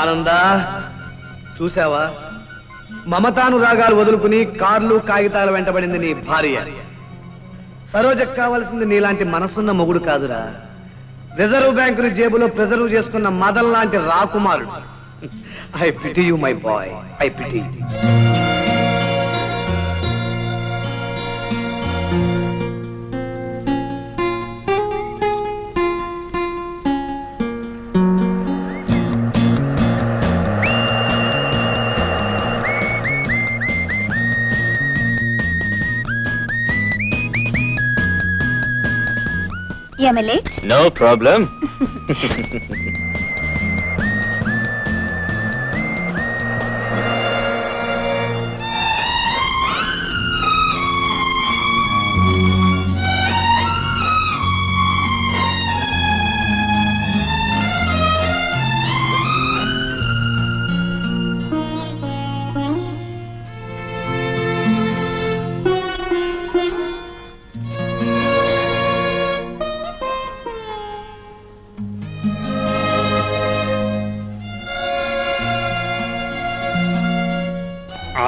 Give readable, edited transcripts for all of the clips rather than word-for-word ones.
ఆనందా చూసావా, మమతానురాగాలు వదులుకుని కార్లు కాగితాలు వెంటబడింది నీ భార్య. సరోజకు కావలసింది నీలాంటి మనసున్న మొగుడు కాదురా, రిజర్వ్ బ్యాంకుని జేబులో ప్రిజర్వ్ చేసుకున్న మదన్ లాంటి రాకుమారుడు. I pity you my boy, I pity. MLA no problem.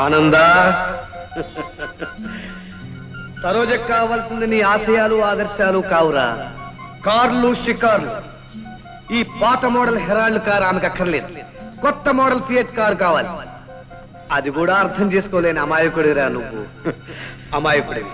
ఆనందా, సరోజకు కావాల్సింది నీ ఆశయాలు ఆదర్శాలు కావురా, కార్లు షికార్లు. ఈ పాత మోడల్ హెరాల్డ్ కార్ ఆమెకు అక్కర్లేదు, కొత్త మోడల్ ఫియట్ కార్ కావాలి. అది కూడా అర్థం చేసుకోలేని అమాయకుడిరా నువ్వు, అమాయకుడివి.